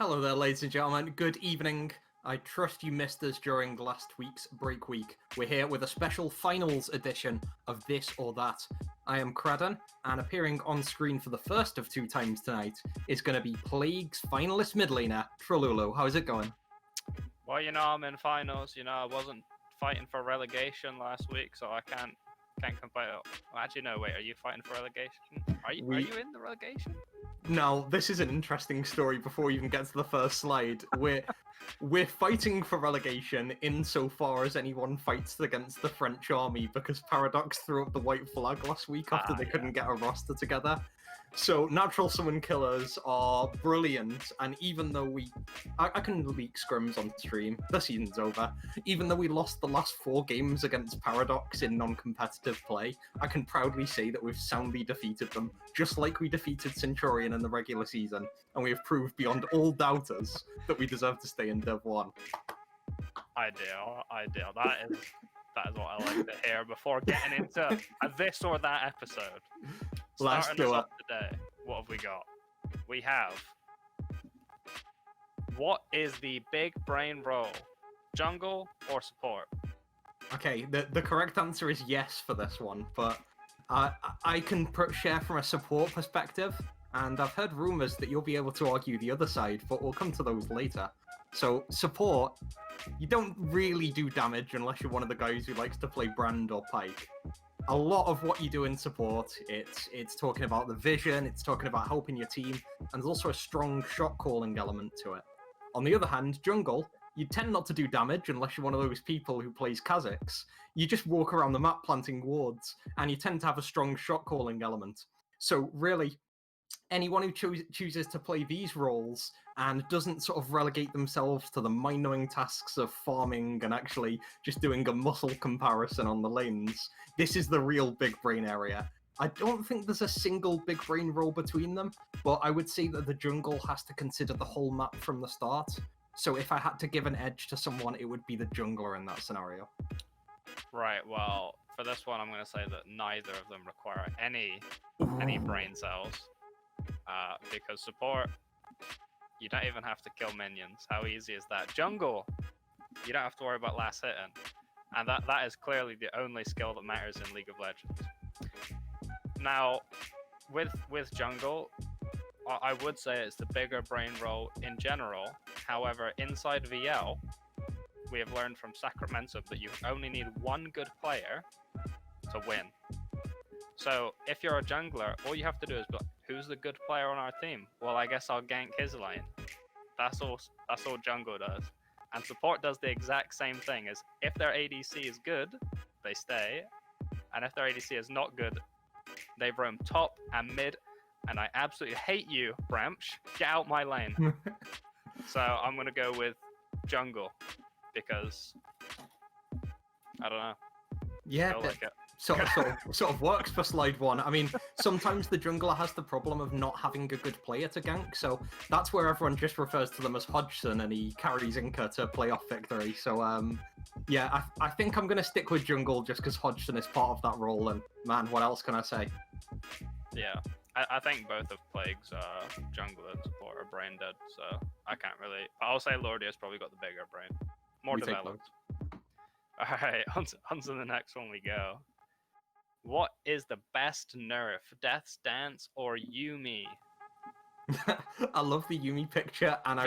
Hello there, ladies and gentlemen. Good evening. I trust you missed us during last week's break week. We're here with a special finals edition of This or That. I am Cradden, and appearing on screen for the first of two times tonight is going to be Plague's finalist mid laner, Trululu. How's it going? Well, I'm in finals. I wasn't fighting for relegation last week, so I can't complain. Well, actually, no. Wait, are you fighting for relegation? Are you in the relegation? No, this is an interesting story before we even get to the first slide. We're fighting for relegation insofar as anyone fights against the French army because Paradox threw up the white flag last week after they couldn't get a roster together. So natural summon killers are brilliant, and even though I can leak scrims on stream, the season's over. Even though we lost the last 4 games against Paradox in non-competitive play, I can proudly say that we've soundly defeated them, just like we defeated Centurion in the regular season, and we have proved beyond all doubters that we deserve to stay in Div 1. Ideal. That is what I like to hear before getting into a this or that episode. Let's Starting do us it. off today, what have we got? We have, what is the big brain role? Jungle or support? Okay, the correct answer is yes for this one, but I can share from a support perspective, and I've heard rumors that you'll be able to argue the other side, but we'll come to those later. So, support, you don't really do damage unless you're one of the guys who likes to play Brand or Pike. A lot of what you do in support, it's talking about the vision, it's talking about helping your team, and there's also a strong shot calling element to it. On the other hand, jungle, you tend not to do damage unless you're one of those people who plays Kha'Zix. You just walk around the map planting wards, and you tend to have a strong shot calling element. So really, anyone who chooses to play these roles and doesn't sort of relegate themselves to the mind-numbing tasks of farming and actually just doing a muscle comparison on the lanes, this is the real big brain area. I don't think there's a single big brain role between them, but I would say that the jungle has to consider the whole map from the start. So if I had to give an edge to someone, it would be the jungler in that scenario. Right, well, for this one, I'm going to say that neither of them require any brain cells. Because support, you don't even have to kill minions. How easy is that? Jungle, you don't have to worry about last hitting. And that is clearly the only skill that matters in League of Legends. Now, with jungle, I would say it's the bigger brain role in general. However, inside VL, we have learned from Sacramento that you only need one good player to win. So if you're a jungler, all you have to do is be like, who's the good player on our team? Well, I guess I'll gank his lane. That's all jungle does. And support does the exact same thing. As if their ADC is good, they stay. And if their ADC is not good, they roam top and mid. And I absolutely hate you, Bramsh. Get out my lane. So I'm going to go with jungle. Because, I don't know. Yeah, I feel like it. Sort of works for slide 1. I mean, sometimes the jungler has the problem of not having a good player to gank, so that's where everyone just refers to them as Hodgson, and he carries Inca to play off victory. So, yeah, I think I'm going to stick with jungle just because Hodgson is part of that role, and man, what else can I say? Yeah, I think both of Plague's jungle and support are brain dead, so I can't really... I'll say Lordia's probably got the bigger brain. More We take developed. Alright, on to the next one we go. What is the best nerf, Death's Dance or Yuumi? I love the Yuumi picture, and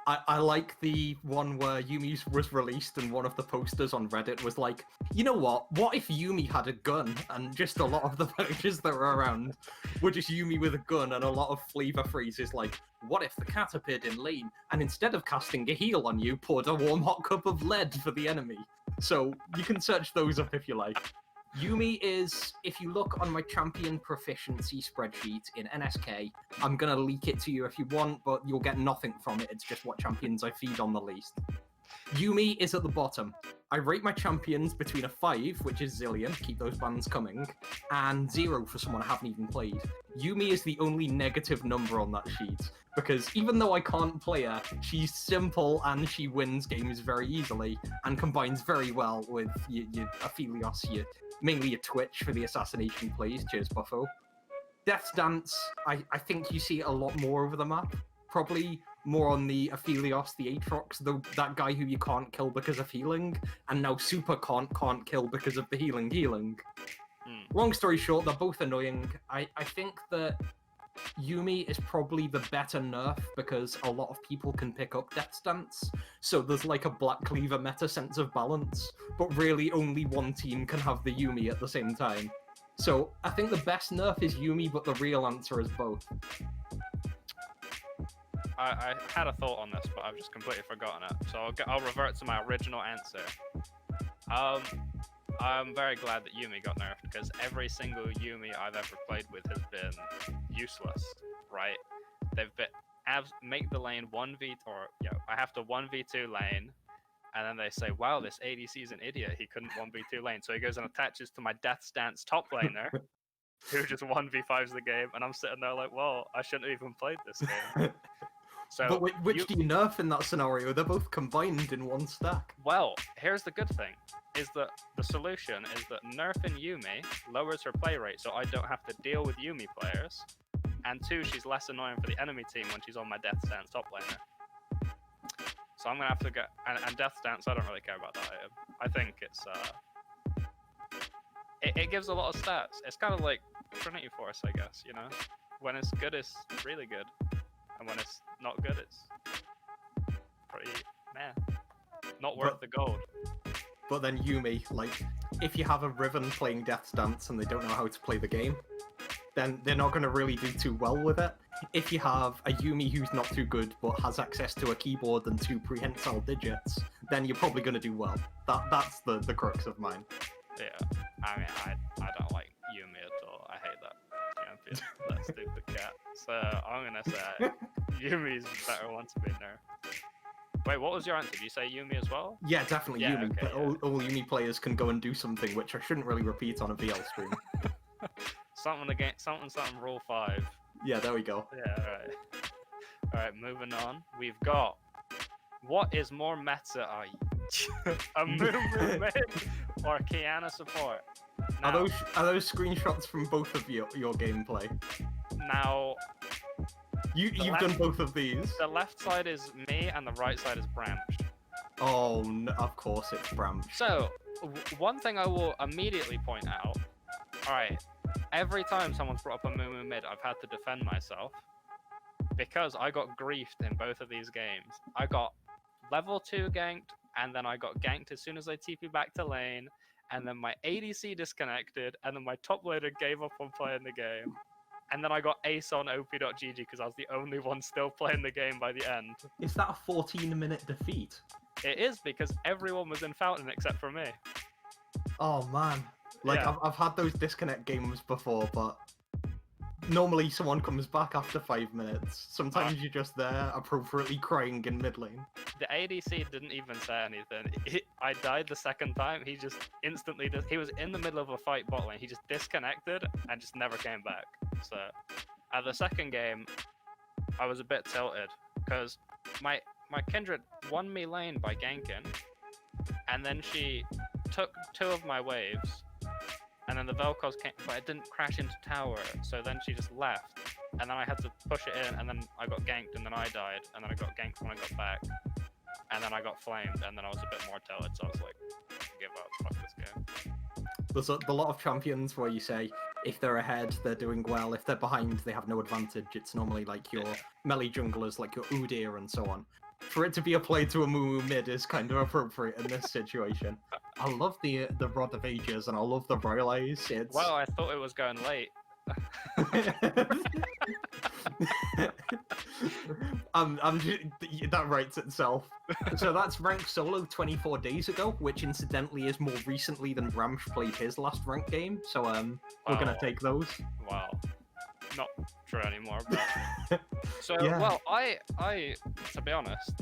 I like the one where Yuumi was released and one of the posters on Reddit was like, you know what if Yuumi had a gun? And just a lot of the pictures that were around were just Yuumi with a gun, and a lot of flavor phrases like, what if the cat appeared in lane and instead of casting a heal on you, poured a warm hot cup of lead for the enemy? So you can search those up if you like. Yuumi is, if you look on my champion proficiency spreadsheet in NSK, I'm going to leak it to you if you want, but you'll get nothing from it. It's just what champions I feed on the least. Yuumi is at the bottom. I rate my champions between a 5, which is Zillion, keep those bans coming, and 0 for someone I haven't even played. Yuumi is the only negative number on that sheet, because even though I can't play her, she's simple and she wins games very easily, and combines very well with your Aphelios, mainly your Twitch for the assassination plays, cheers Buffo. Death's Dance, I think you see it a lot more over the map. probably more on the Aphelios, the Aatrox, that guy who you can't kill because of healing, and now Super can't kill because of the healing. Long story short, they're both annoying. I think that Yuumi is probably the better nerf because a lot of people can pick up Death Stance, so there's like a Black Cleaver meta sense of balance, but really only one team can have the Yuumi at the same time. So I think the best nerf is Yuumi, but the real answer is both. I had a thought on this, but I've just completely forgotten it. So I'll revert to my original answer. I'm very glad that Yuumi got nerfed because every single Yuumi I've ever played with has been useless, right? They've been make the lane 1v or I have to 1v2 lane, and then they say, wow, this ADC's an idiot, he couldn't 1v2 lane, so he goes and attaches to my Death Stance top laner who just 1v5s the game, and I'm sitting there like, well, I shouldn't have even played this game. So, but which do you nerf in that scenario? They're both combined in one stack. Well, here's the good thing, is that the solution is that nerfing Yuumi lowers her play rate, so I don't have to deal with Yuumi players, and 2, she's less annoying for the enemy team when she's on my Death Stance top laner. So I'm gonna have to go, and Death Stance, I don't really care about that item. I think it's, it gives a lot of stats. It's kind of like Trinity Force, I guess, you know? When it's good, it's really good. And when it's not good, it's pretty meh. Not worth the gold. But then Yuumi, like, if you have a Riven playing Death Stance and they don't know how to play the game, then they're not going to really do too well with it. If you have a Yuumi who's not too good but has access to a keyboard and 2 prehensile digits, then you're probably going to do well. That's the crux of mine. Yeah, I mean, I don't like Yuumi at all. I hate that champion, that stupid cat. So I'm gonna say Yuumi's the better one to be nerfed. Wait, what was your answer? Did you say Yuumi as well? Yeah, definitely Yuumi. Okay, all Yuumi players can go and do something, which I shouldn't really repeat on a VL stream. something rule 5. Yeah, there we go. Yeah, alright, moving on. We've got, what is more meta, a Mumu mid or Qiyana support? Now, are those screenshots from both of your gameplay? Now, you've done both of these. The left side is me and the right side is Bramsh. Oh, no, of course it's Bramsh. So, one thing I will immediately point out, alright, every time someone's brought up a Mumu mid, I've had to defend myself because I got griefed in both of these games. I got level 2 ganked, and then I got ganked as soon as I TP back to lane, and then my ADC disconnected, and then my top laner gave up on playing the game. And then I got ace on op.gg because I was the only one still playing the game by the end. Is that a 14-minute defeat? It is, because everyone was in Fountain except for me. Oh man. Like, yeah. I've had those disconnect games before, but normally someone comes back after 5 minutes. Sometimes you're just there, appropriately crying in mid lane. The ADC didn't even say anything. I died the second time, he just instantly, he was in the middle of a fight bot lane, he just disconnected and just never came back. So, at the second game, I was a bit tilted, because my Kindred won me lane by ganking, and then she took 2 of my waves, and then the Vel'Koz came, but it didn't crash into tower, so then she just left, and then I had to push it in, and then I got ganked, and then I died, and then I got ganked when I got back, and then I got flamed, and then I was a bit more tilted, so I was like, give up, fuck this game. There's a lot of champions where you say, if they're ahead, they're doing well, if they're behind, they have no advantage. It's normally like your melee junglers, like your Udyr and so on. For it to be applied to a Mumu mid is kind of appropriate in this situation. I love the Rod of Ages and I love the Royal Eyes. It's... Well, I thought it was going late. That writes itself. So that's ranked solo 24 days ago, which incidentally is more recently than Bramsh played his last ranked game. So we're gonna take those. Wow. Not true anymore, but so yeah. Well, I to be honest,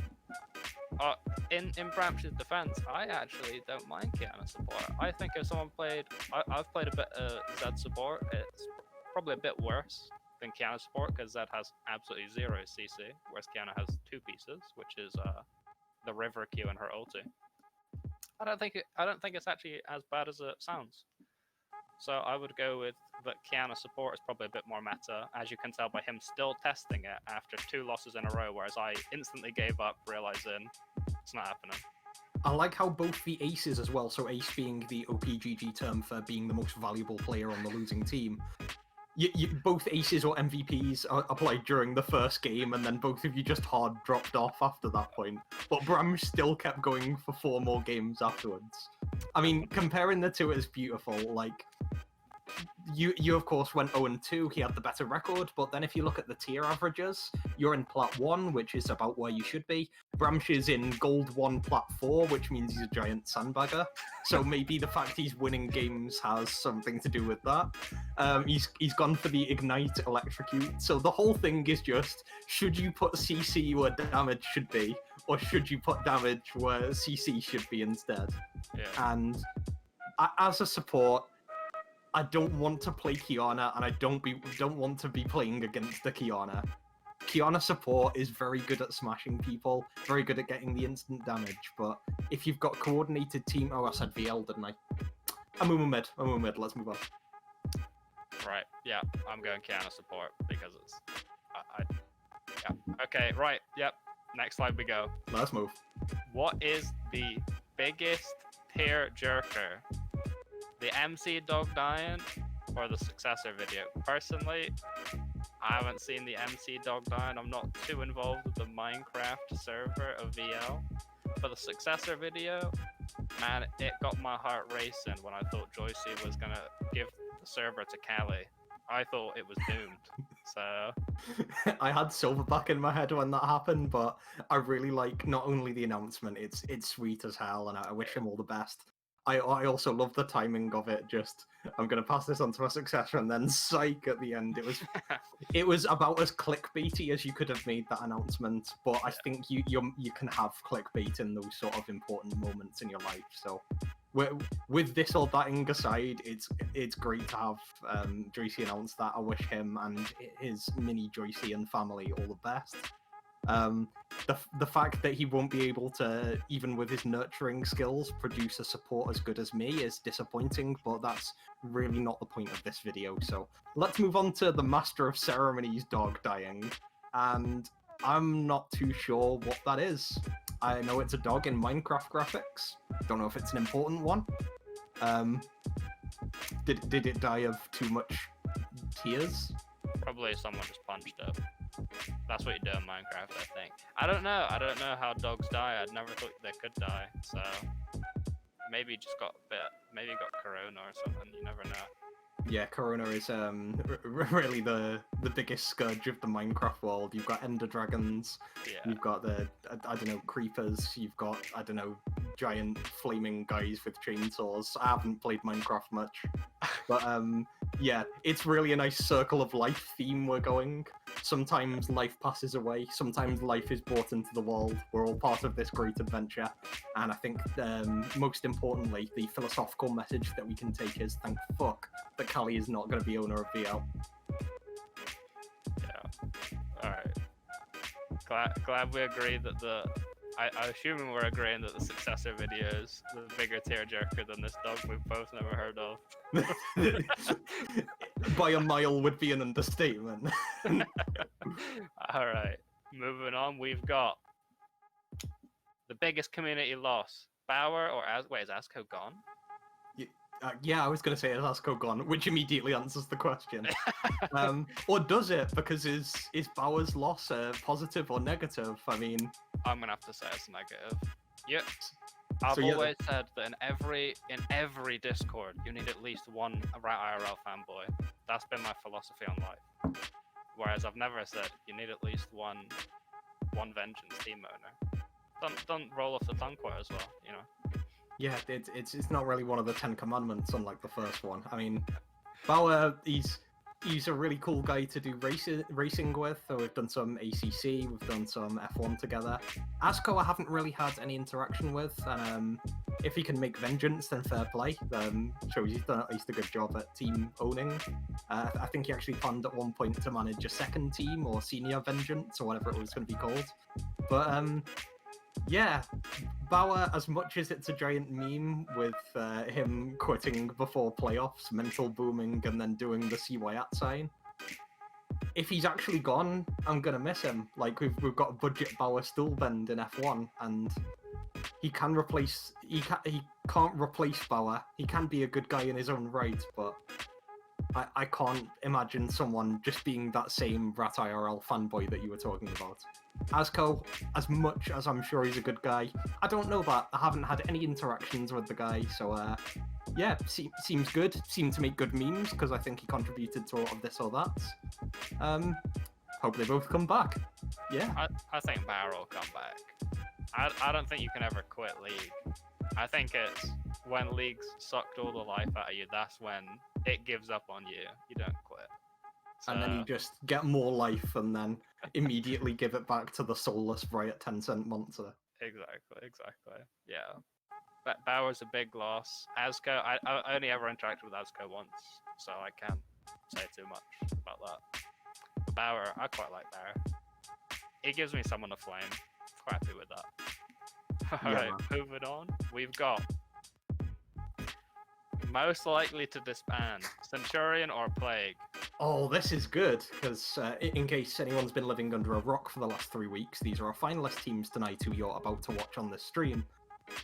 in Bramsh's defense, I actually don't mind Qiyana support. I think if someone played, I've played a bit of Zed support. It's probably a bit worse than Qiyana support because Zed has absolutely 0 CC, whereas Qiyana has 2 pieces, which is the River Q and her ulti. I don't think it's actually as bad as it sounds. So I would go with that Kiana support is probably a bit more meta, as you can tell by him still testing it after 2 losses in a row, whereas I instantly gave up, realizing it's not happening. I like how both the aces as well, so ace being the OPGG term for being the most valuable player on the losing team. Both aces or MVPs are applied during the first game, and then both of you just hard dropped off after that point. But Bram still kept going for 4 more games afterwards. I mean, comparing the two is beautiful. Like, you of course went 0-2, he had the better record, but then if you look at the tier averages, you're in Plat 1, which is about where you should be. Bramsh is in Gold 1, Plat 4, which means he's a giant sandbagger. So maybe the fact he's winning games has something to do with that. He's gone for the Ignite Electrocute, so the whole thing is just, should you put CC where damage should be, or should you put damage where CC should be instead? Yeah. And as a support, I don't want to play Kiana, and I don't want to be playing against the Kiana. Kiana support is very good at smashing people, very good at getting the instant damage, but if you've got coordinated team... Oh, I said VL, didn't I? Amumu mid, let's move on. Right, yeah, I'm going Kiana support, because it's... yeah, okay, right, yep, next slide we go. Let's move. What is the biggest tier jerker? The MC dog dying or the successor video? Personally, I haven't seen the MC dog dying. I'm not too involved with the Minecraft server of VL. But the successor video, man, it got my heart racing when I thought Joycey was gonna give the server to Callie. I thought it was doomed. So I had Silverback in my head when that happened, but I really like not only the announcement, it's sweet as hell, and I wish him all the best. I also love the timing of it. Just, I'm gonna pass this on to my successor, and then psych at the end. It was about as clickbaity as you could have made that announcement. But I think you can have clickbait in those sort of important moments in your life. So, with this or thatting aside, it's great to have Joycey announce that. I wish him and his mini Joycey and family all the best. The fact that he won't be able to, even with his nurturing skills, produce a support as good as me is disappointing, but that's really not the point of this video. So let's move on to the Master of Ceremonies dog dying, and I'm not too sure what that is. I know it's a dog in Minecraft graphics. Don't know if it's an important one. Did it die of too much tears? probably someone just punched it. That's what you do in Minecraft, I think. I don't know how dogs die. I'd never thought they could die. So maybe just got maybe got corona or something. You never know. Yeah, corona is really the biggest scourge of the Minecraft world. You've got ender dragons. Yeah. You've got the I don't know, creepers. You've got, I don't know, giant flaming guys with chainsaws. I haven't played Minecraft much, but yeah, it's really a nice circle of life theme we're going. Sometimes life passes away. Sometimes life is brought into the world. We're all part of this great adventure, and I think most importantly, the philosophical message that we can take is thank fuck that Callie is not going to be owner of VL. Yeah. All right. Glad we agreed that I assume we're agreeing that the successor video is the bigger tearjerker than this dog we've both never heard of. By a mile would be an understatement. All right. Moving on, we've got the biggest community loss. Bauer or wait, is Asco gone? Yeah, I was going to say is Asco gone, which immediately answers the question. Or does it? Because is Bauer's loss positive or negative? I mean, I'm gonna have to say it's negative. Yep. I've always said that in every Discord you need at least one Rat IRL fanboy. That's been my philosophy on life. Whereas I've never said you need at least one Vengeance team owner. Don't roll off the tongue quite as well, you know. Yeah, it's not really one of the 10 commandments, unlike the first one. I mean, Bauer, he's a really cool guy to do racing with. So we've done some ACC, we've done some F1 together. Asco I haven't really had any interaction with, and if he can make Vengeance, then fair play. Shows he's done at least a good job at team owning. I think he actually planned at one point to manage a second team or senior Vengeance or whatever it was going to be called. But Yeah, Bauer, as much as it's a giant meme with him quitting before playoffs, mental booming, and then doing the CY@ sign, if he's actually gone, I'm gonna miss him. Like we've got a budget Bauer Stuhlbend in F1, and he can't replace Bauer. He can be a good guy in his own right, but I can't imagine someone just being that same Rat IRL fanboy that you were talking about. Asco, as much as I'm sure he's a good guy, I don't know that. I haven't had any interactions with the guy, so yeah, seems good. Seemed to make good memes because I think he contributed to a lot of this or that. Hope they both come back. Yeah. I think Bauer will come back. I don't think you can ever quit League. I think it's when League's sucked all the life out of you, that's when it gives up on you. You don't quit. So, And then you just get more life and then immediately give it back to the soulless Riot Tencent monster. Exactly. Yeah. But Bauer's a big loss. Asco, I only ever interacted with Asco once, so I can't say too much about that. But Bauer, I quite like Bauer. He gives me someone to flame. Quite happy with that. Alright, moving on. We've got most likely to disband, Centurion or Plague. Oh, this is good, because in case anyone's been living under a rock for the last 3 weeks, these are our finalist teams tonight who you're about to watch on this stream.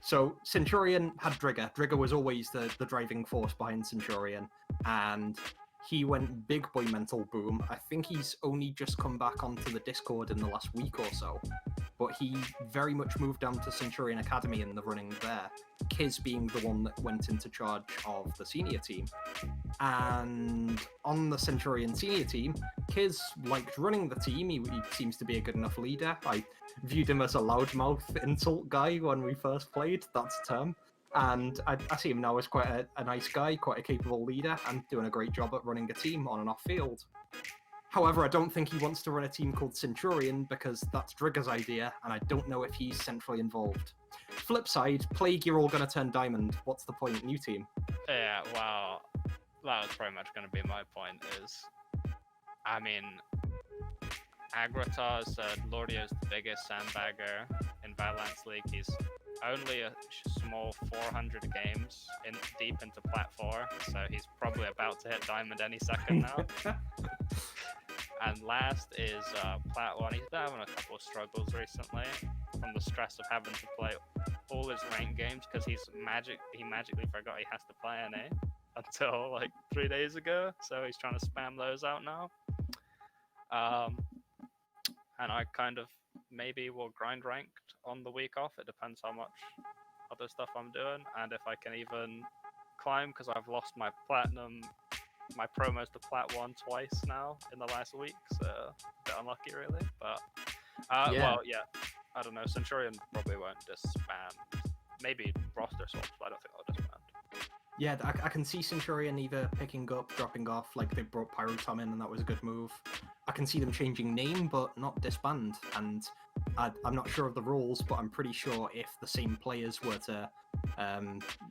So, Centurion had Drigger. Drigger was always the driving force behind Centurion, and he went big boy mental boom. I think he's only just come back onto the Discord in the last week or so, but he very much moved down to Centurion Academy in the running there, Kiz being the one that went into charge of the senior team. And on the Centurion senior team, Kiz liked running the team. He seems to be a good enough leader. I viewed him as a loudmouth insult guy when we first played, that's a term. And I see him now as quite a nice guy, quite a capable leader, and doing a great job at running a team on and off field. However, I don't think he wants to run a team called Centurion because that's Drigger's idea, and I don't know if he's centrally involved. Flip side, Plague, you're all going to turn Diamond. What's the point? New team. Yeah, well, that was pretty much going to be my point is, I mean, Agratar said Lordio's the biggest sandbagger in Valorant League. He's only a small 400 games deep into Plat 4, so he's probably about to hit Diamond any second now. And last is Plat 1. He's been having a couple of struggles recently from the stress of having to play all his ranked games because he magically forgot he has to play NA until like 3 days ago, so he's trying to spam those out now. And I kind of maybe will grind ranked on the week off. It depends how much other stuff I'm doing and if I can even climb because I've lost my platinum, my promos to Plat 1 twice now in the last week, so a bit unlucky really. But well, yeah, I don't know. Centurion probably won't disband. Maybe roster swaps, but I don't think I'll disband. Yeah, I can see Centurion either picking up, dropping off, like they brought Pyrotom in and that was a good move. I can see them changing name, but not disband. And I'm not sure of the rules, but I'm pretty sure if the same players were to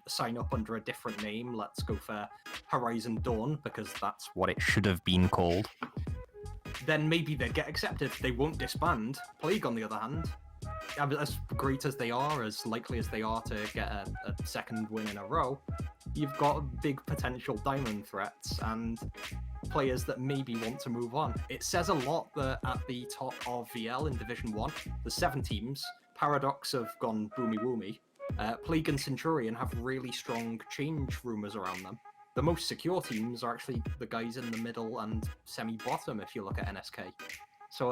sign up under a different name, let's go for Horizon Dawn, because that's what it should have been called, then maybe they'd get accepted. They won't disband. Plague, on the other hand, as great as they are, as likely as they are to get a second win in a row, you've got big potential Diamond threats and players that maybe want to move on. It says a lot that at the top of VL in Division 1, the 7 teams, Paradox have gone boomy woomy. Plague and Centurion have really strong change rumours around them. The most secure teams are actually the guys in the middle and semi-bottom if you look at NSK. So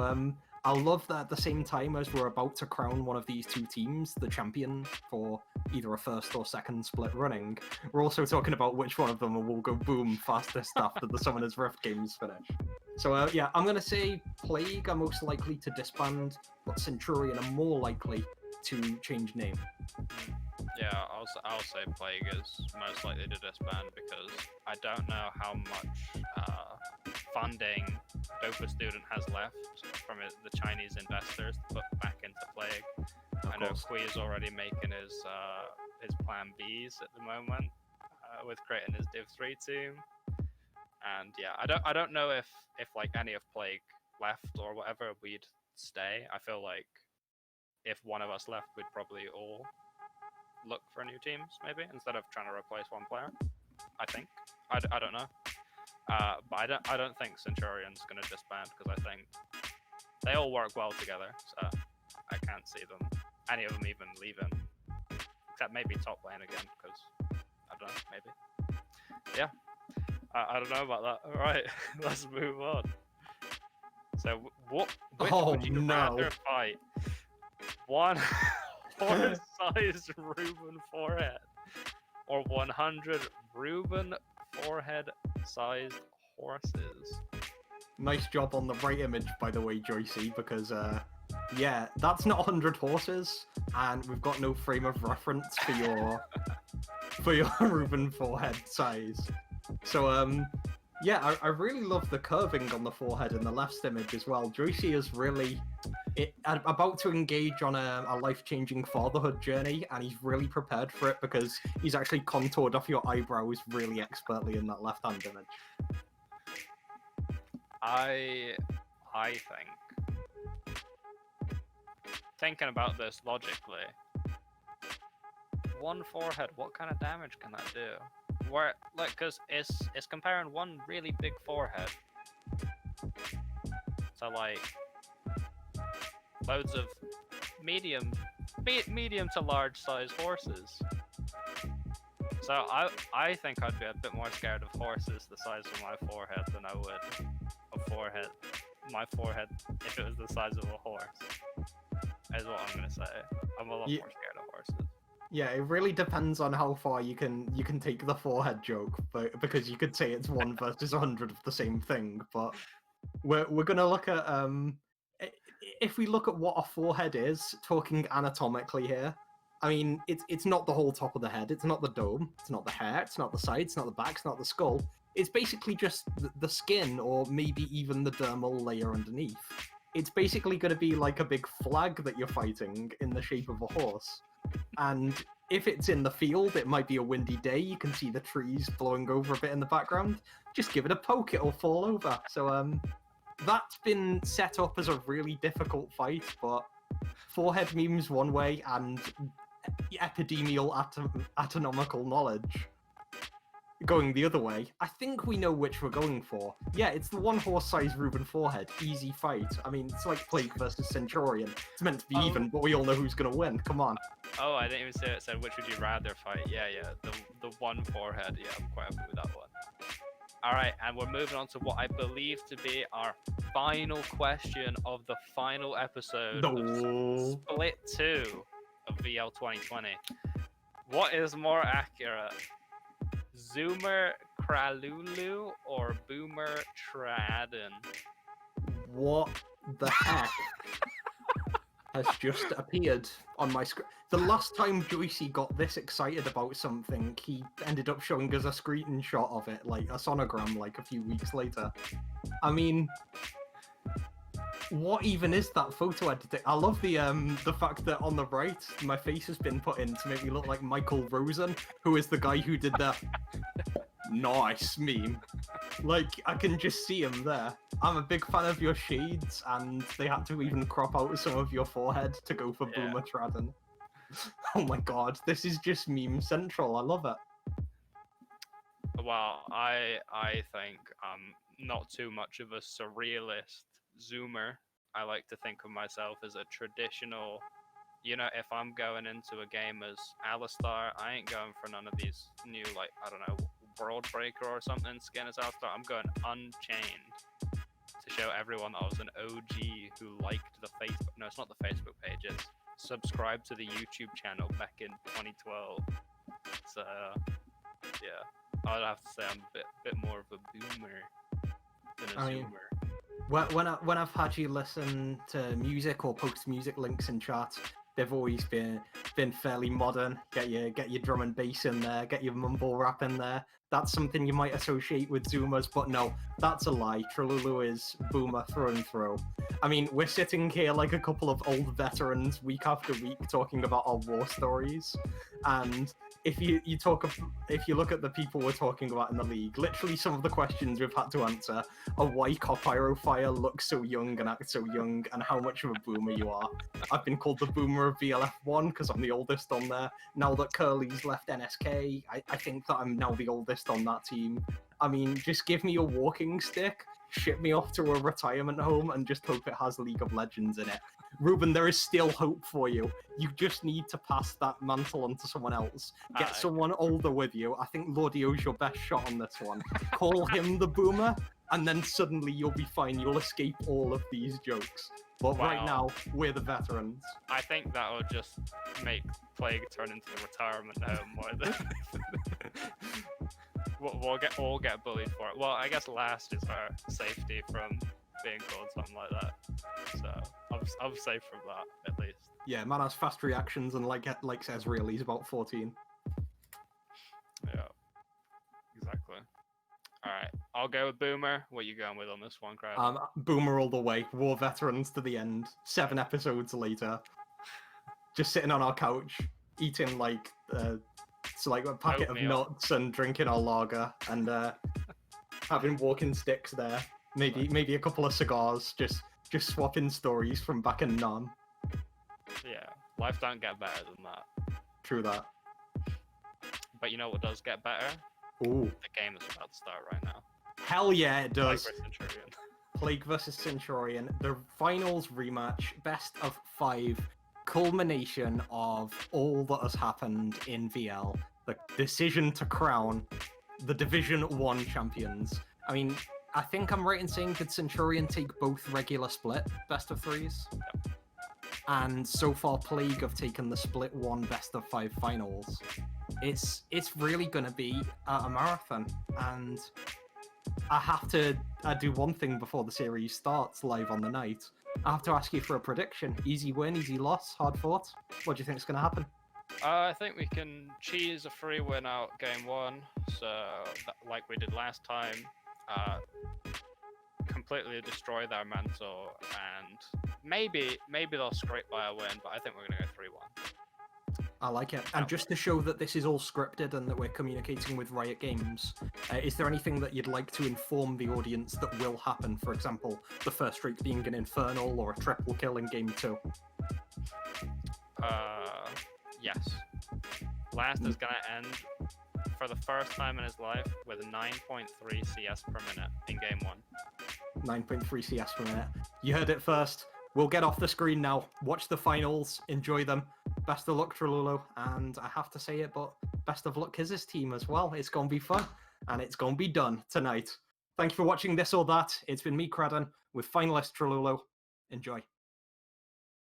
I love that at the same time as we're about to crown one of these two teams the champion for either a first or second split running, we're also talking about which one of them will go boom fastest after the Summoner's Rift games finish. So yeah, I'm going to say Plague are most likely to disband, but Centurion are more likely to change name. Yeah, I'll say Plague is most likely to disband because I don't know how much funding Dopa Student has left from the Chinese investors to put back into Plague. I know Kui is already making his plan Bs at the moment with creating his Div 3 team, and yeah, I don't know if like any of Plague left or whatever, we'd stay. I feel like if one of us left, we'd probably all look for new teams, maybe, instead of trying to replace one player. I think. I don't know. But I don't think Centurion's going to disband, because I think they all work well together. So I can't see any of them even leaving, except maybe top lane again, because I don't know, maybe. Yeah, I don't know about that. All right, let's move on. So which would you rather fight? One horse-sized Ruben forehead, or 100 Ruben forehead-sized horses? Nice job on the right image, by the way, Joycey, because yeah, that's not 100 horses, and we've got no frame of reference for your Ruben forehead size. So yeah, I really love the curving on the forehead in the left image as well. Joycey is really about to engage on a life-changing fatherhood journey, and he's really prepared for it because he's actually contoured off your eyebrows really expertly in that left-hand image. I think, thinking about this logically, one forehead, what kind of damage can that do? Where, like, because it's comparing one really big forehead to like loads of medium to large size horses. So I think I'd be a bit more scared of horses the size of my forehead than I would my forehead if it was the size of a horse. Is what I'm gonna say. I'm a lot more scared of horses. Yeah, it really depends on how far you can take the forehead joke, but because you could say it's 1 versus 100 of the same thing. But we're gonna look at if we look at what a forehead is, talking anatomically here. I mean, it's not the whole top of the head, it's not the dome, it's not the hair, it's not the sides, it's not the back, it's not the skull. It's basically just the skin, or maybe even the dermal layer underneath. It's basically going to be like a big flag that you're fighting in the shape of a horse. And if it's in the field, it might be a windy day, you can see the trees blowing over a bit in the background. Just give it a poke, it'll fall over. So that's been set up as a really difficult fight, but forehead memes one way and epidemial anatomical knowledge going the other way. I think we know which we're going for. Yeah, it's the one horse-sized Ruben forehead. Easy fight. I mean, it's like Plague versus Centurion. It's meant to be even, but we all know who's going to win. Come on. Oh, I didn't even say it said which would you rather fight. Yeah, the one forehead. Yeah, I'm quite happy with that one. All right, and we're moving on to what I believe to be our final question of the final episode of Split 2 of VL 2020. What is more accurate? Zoomer Kralulu or Boomer Traden? What the heck has just appeared on my screen? The last time Joycey got this excited about something, he ended up showing us a screenshot of it, like a sonogram, like a few weeks later. I mean, what even is that photo editing? I love the fact that on the right, my face has been put in to make me look like Michael Rosen, who is the guy who did the nice meme. Like, I can just see him there. I'm a big fan of your shades, and they had to even crop out some of your forehead to go for Boomer Traden. Oh my god, this is just meme central. I love it. Well, I think I'm not too much of a surrealist zoomer. I like to think of myself as a traditional, you know, if I'm going into a game as Alistar, I ain't going for none of these new, like, I don't know, World Breaker or something skin as Alistar. I'm going Unchained to show everyone that I was an OG who liked the Facebook, no, it's not the Facebook page, it's subscribed to the YouTube channel back in 2012. So, yeah, I'd have to say I'm a bit more of a boomer than a zoomer. When I've had you listen to music or post music links in chat, they've always been fairly modern. Get your drum and bass in there, get your mumble rap in there. That's something you might associate with Zoomers, but no, that's a lie. Trululu is Boomer through and through. I mean, we're sitting here like a couple of old veterans week after week talking about our war stories, and if you look at the people we're talking about in the league, literally some of the questions we've had to answer are why Pyrophire looks so young and acts so young, and how much of a boomer you are. I've been called the boomer of VLF1 because I'm the oldest on there. Now that Curly's left NSK, I think that I'm now the oldest on that team. I mean, just give me a walking stick, ship me off to a retirement home, and just hope it has League of Legends in it. Ruben, there is still hope for you. You just need to pass that mantle on to someone else. Get someone older with you. I think Lordio's your best shot on this one. Call him the boomer, and then suddenly you'll be fine. You'll escape all of these jokes. But right now, we're the veterans. I think that will just make Plague turn into the retirement home more than we'll all get bullied for it. Well, I guess last is our safety from being called something like that. So I'm safe from that, at least. Yeah, man has fast reactions and like Ezreal, he's about 14. Yeah, exactly. Alright, I'll go with Boomer. What are you going with on this one, Craig? Boomer all the way. War veterans to the end. 7 episodes later. Just sitting on our couch, eating like a packet of nuts and drinking our lager and having walking sticks there. Maybe a couple of cigars, just swapping stories from back in Nam. Yeah, life don't get better than that. True that. But you know what does get better? Ooh. The game is about to start right now. Hell yeah, it does. Plague vs. Centurion. Plague vs. Centurion, the finals rematch, best of 5, culmination of all that has happened in VL, the decision to crown the Division 1 champions. I mean, I think I'm right in saying did Centurion take both regular split best of 3s? Yep. And so far Plague have taken the split 1 best of 5 finals. It's really going to be a marathon, and I have to do one thing before the series starts live on the night. I have to ask you for a prediction. Easy win, easy loss, hard fought? What do you think is going to happen? I think we can cheese a free win out game 1, so like we did last time. Completely destroy their mantle, and maybe they'll scrape by a win, but I think we're going to go 3-1. I like it. And just to show that this is all scripted and that we're communicating with Riot Games, is there anything that you'd like to inform the audience that will happen? For example, the first streak being an Infernal or a triple kill in game 2? Yes. Last is going to end for the first time in his life with 9.3 CS per minute in game 1. 9.3 CS per minute. You heard it first. We'll get off the screen now. Watch the finals. Enjoy them. Best of luck, Trululu. And I have to say it, but best of luck his team as well. It's going to be fun. And it's going to be done tonight. Thank you for watching This or That. It's been me, Credden, with finalist Trululu. Enjoy.